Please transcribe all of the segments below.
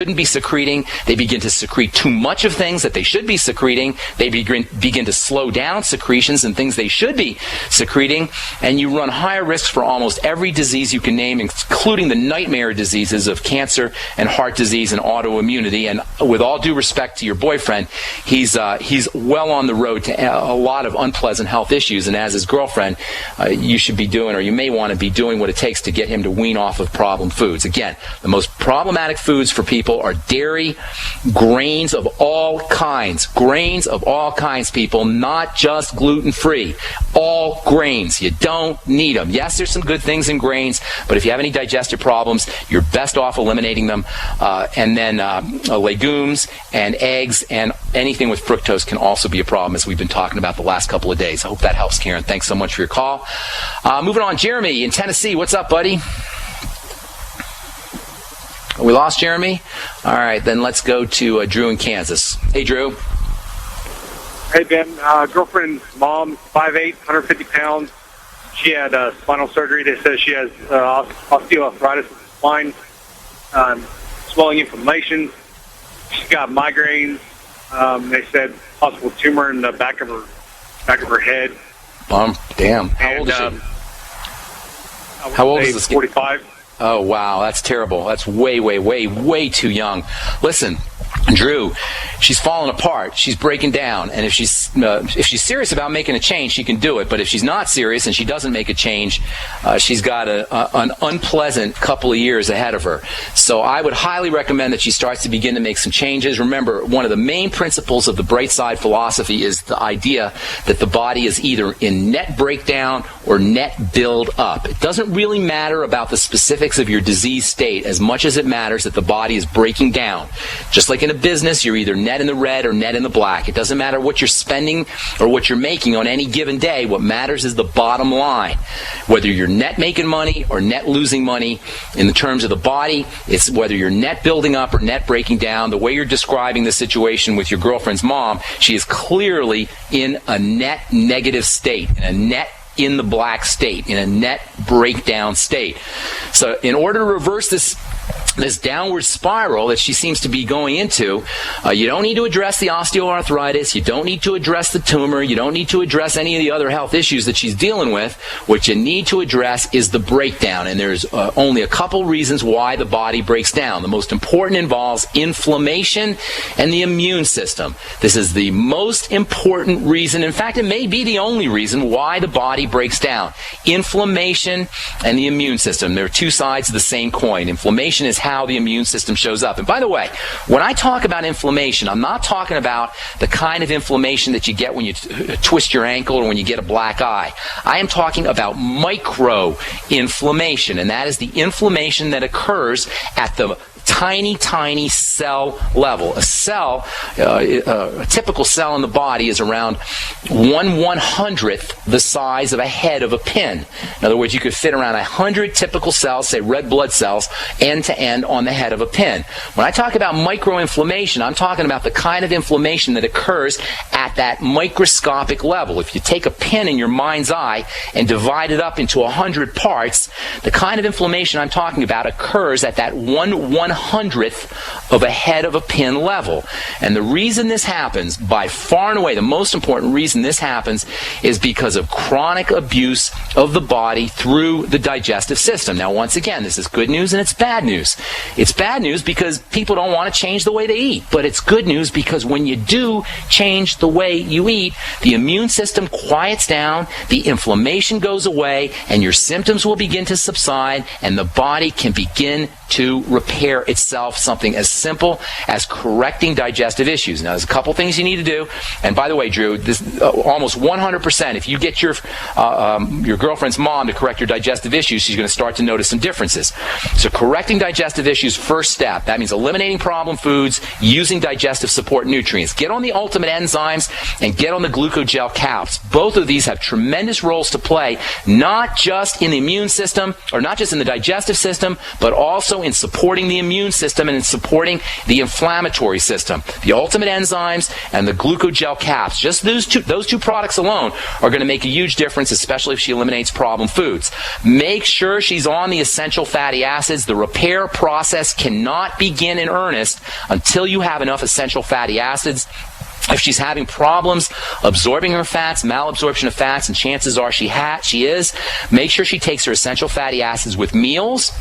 shouldn't be secreting. They begin to secrete too much of things that they should be secreting. They begin to slow down secretions and things they should be secreting. And you run higher risks for almost every disease you can name, including the nightmare diseases of cancer and heart disease and autoimmunity. And with all due respect to your boyfriend, he's well on the road to a lot of unpleasant health issues. And as his girlfriend, you should be doing, or you may want to be doing, what it takes to get him to wean off of problem foods. Again, the most problematic foods for people are dairy, grains of all kinds. Grains of all kinds, people, not just gluten-free. All grains. You don't need them. Yes, there's some good things in grains, but if you have any digestive problems, you're best off eliminating them. And then legumes and eggs and anything with fructose can also be a problem, as we've been talking about the last couple of days. I hope that helps, Karen. Thanks so much for your call. Moving on, Jeremy in Tennessee. What's up, buddy? We lost Jeremy? All right, then let's go to Drew in Kansas. Hey, Drew. Hey, Ben. Girlfriend's mom, 5'8", 150 pounds. She had spinal surgery. They said she has osteoarthritis in the spine, swelling, inflammation. She's got migraines. They said possible tumor in the back of her head. Damn. How old is she? How old is this? 45. Oh, wow, that's terrible. That's way too young. Listen, Drew, she's falling apart. She's breaking down. And if she's serious about making a change, she can do it. But if she's not serious and she doesn't make a change, she's got an unpleasant couple of years ahead of her. So I would highly recommend that she starts to begin to make some changes. Remember, one of the main principles of the Bright Side philosophy is the idea that the body is either in net breakdown or net build up. It doesn't really matter about the specifics of your disease state as much as it matters that the body is breaking down. Just like in a business, you're either net in the red or net in the black. It doesn't matter what you're spending or what you're making on any given day. What matters is the bottom line. Whether you're net making money or net losing money, in the terms of the body, it's whether you're net building up or net breaking down. The way you're describing the situation with your girlfriend's mom, she is clearly in a net negative state, in a net in the black state, in a net breakdown state. So in order to reverse this downward spiral that she seems to be going into, you don't need to address the osteoarthritis, you don't need to address the tumor, you don't need to address any of the other health issues that she's dealing with. What you need to address is the breakdown, and there's only a couple reasons why the body breaks down. The most important involves inflammation and the immune system. This is the most important reason, in fact it may be the only reason why the body breaks down. Inflammation and the immune system. They're two sides of the same coin. Inflammation is how the immune system shows up. And by the way, when I talk about inflammation, I'm not talking about the kind of inflammation that you get when you twist your ankle or when you get a black eye. I am talking about micro-inflammation, and that is the inflammation that occurs at the tiny cell level. A cell, a typical cell in the body is around 1/100th the size of a head of a pin. In other words, you could fit around 100 typical cells, say red blood cells, end to end on the head of a pin. When I talk about microinflammation, I'm talking about the kind of inflammation that occurs at that microscopic level. If you take a pin in your mind's eye and divide it up into 100 parts, the kind of inflammation I'm talking about occurs at that 1/100th of a head of a pin level. And the reason this happens, by far and away, the most important reason this happens, is because of chronic abuse of the body through the digestive system. Now, once again, this is good news and it's bad news. It's bad news because people don't want to change the way they eat, but it's good news because when you do change the way you eat, the immune system quiets down, the inflammation goes away, and your symptoms will begin to subside, and the body can begin to repair itself, something as simple as correcting digestive issues. Now, there's a couple things you need to do. And by the way, Drew, this almost 100%, if you get your girlfriend's mom to correct your digestive issues, she's going to start to notice some differences. So correcting digestive issues, first step. That means eliminating problem foods, using digestive support nutrients. Get on the ultimate enzymes and get on the glucogel caps. Both of these have tremendous roles to play, not just in the immune system, or not just in the digestive system, but also also in supporting the immune system and in supporting the inflammatory system. The Ultimate Enzymes and the Glucogel Caps, just those two products alone are going to make a huge difference, especially if she eliminates problem foods. Make sure she's on the essential fatty acids. The repair process cannot begin in earnest until you have enough essential fatty acids. If she's having problems absorbing her fats, malabsorption of fats, and chances are she is, make sure she takes her essential fatty acids with meals.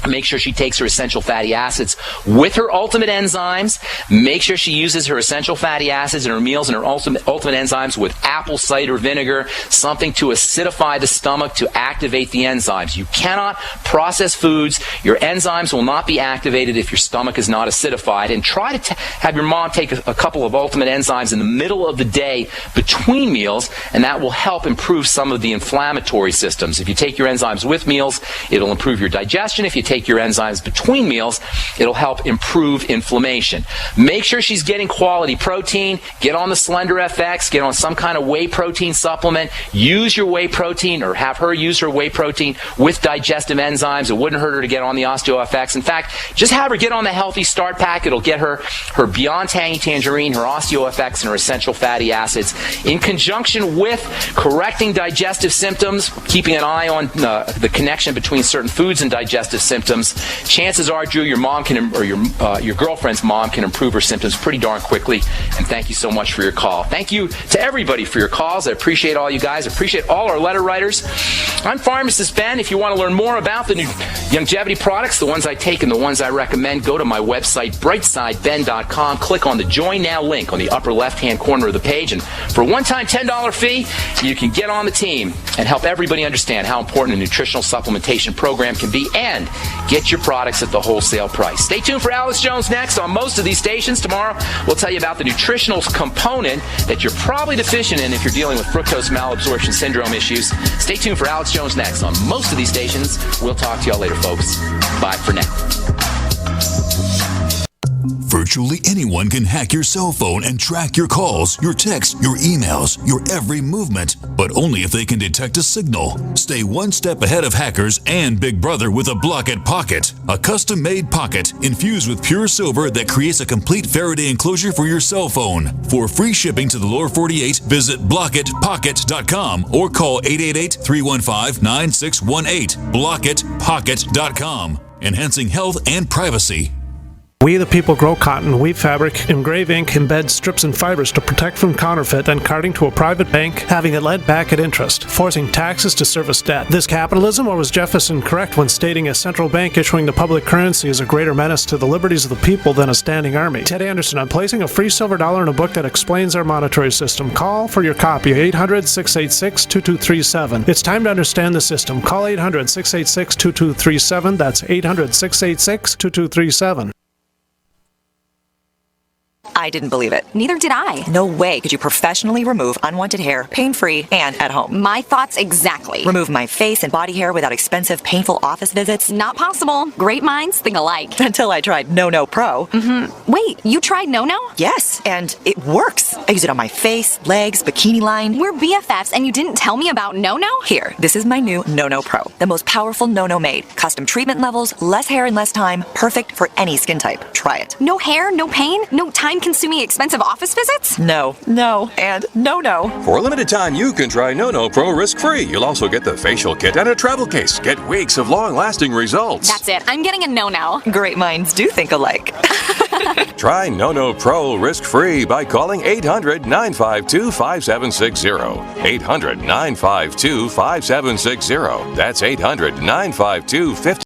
Make sure she takes her essential fatty acids with her Ultimate Enzymes. Make sure she uses her essential fatty acids in her meals and her ultimate enzymes with apple cider vinegar, something to acidify the stomach to activate the enzymes. You cannot process foods. Your enzymes will not be activated if your stomach is not acidified. And try to have your mom take a couple of Ultimate Enzymes in the middle of the day between meals, and that will help improve some of the inflammatory systems. If you take your enzymes with meals, it'll improve your digestion. If you take your enzymes between meals, it'll help improve inflammation. Make sure she's getting quality protein. Get on the Slender FX. Get on some kind of whey protein supplement. Use your whey protein, or have her use her whey protein with digestive enzymes. It wouldn't hurt her to get on the OsteoFX. In fact, just have her get on the Healthy Start Pack. It'll get her Beyond Tangy Tangerine, her OsteoFX, and her essential fatty acids in conjunction with correcting digestive symptoms, keeping an eye on the connection between certain foods and digestive symptoms. Chances are, Drew, your mom can, or your girlfriend's mom can improve her symptoms pretty darn quickly. And thank you so much for your call. Thank you to everybody for your calls. I appreciate all you guys. I appreciate all our letter writers. I'm Pharmacist Ben. If you want to learn more about the new longevity products, the ones I take and the ones I recommend, go to my website, brightsideben.com. Click on the Join Now link on the upper left-hand corner of the page. And for a one-time $10 fee, you can get on the team and help everybody understand how important a nutritional supplementation program can be, and get your products at the wholesale price. Stay tuned for Alex Jones next on most of these stations. Tomorrow, we'll tell you about the nutritional component that you're probably deficient in if you're dealing with fructose malabsorption syndrome issues. Stay tuned for Alex Jones next on most of these stations. We'll talk to y'all later, folks. Bye for now. Virtually anyone can hack your cell phone and track your calls, your texts, your emails, your every movement, but only if they can detect a signal. Stay one step ahead of hackers and Big Brother with a Block-It Pocket, a custom-made pocket infused with pure silver that creates a complete Faraday enclosure for your cell phone. For free shipping to the lower 48, visit blockitpocket.com or call 888-315-9618. blockitpocket.com, enhancing health and privacy. We the people grow cotton, weave fabric, engrave ink, embed strips and fibers to protect from counterfeit and carting to a private bank, having it led back at interest, forcing taxes to service debt. This capitalism, or was Jefferson correct when stating a central bank issuing the public currency is a greater menace to the liberties of the people than a standing army? Ted Anderson, I'm placing a free silver dollar in a book that explains our monetary system. Call for your copy, 800-686-2237. It's time to understand the system. Call 800-686-2237. That's 800-686-2237. I didn't believe it. Neither did I. No way could you professionally remove unwanted hair, pain-free, and at home. My thoughts exactly. Remove my face and body hair without expensive, painful office visits? Not possible. Great minds think alike. Until I tried No Pro. Wait, you tried No? Yes, and it works. I use it on my face, legs, bikini line. We're BFFs and you didn't tell me about No? Here, this is my new No Pro. The most powerful No made. Custom treatment levels, less hair in less time, perfect for any skin type. Try it. No hair, no pain, no time-consuming expensive office visits? No, and no. For a limited time, you can try No Pro risk-free. You'll also get the facial kit and a travel case. Get weeks of long-lasting results. That's it. I'm getting a No. Great minds do think alike. Try No Pro risk-free by calling 800-952-5760. 800-952-5760. That's 800-952-5760.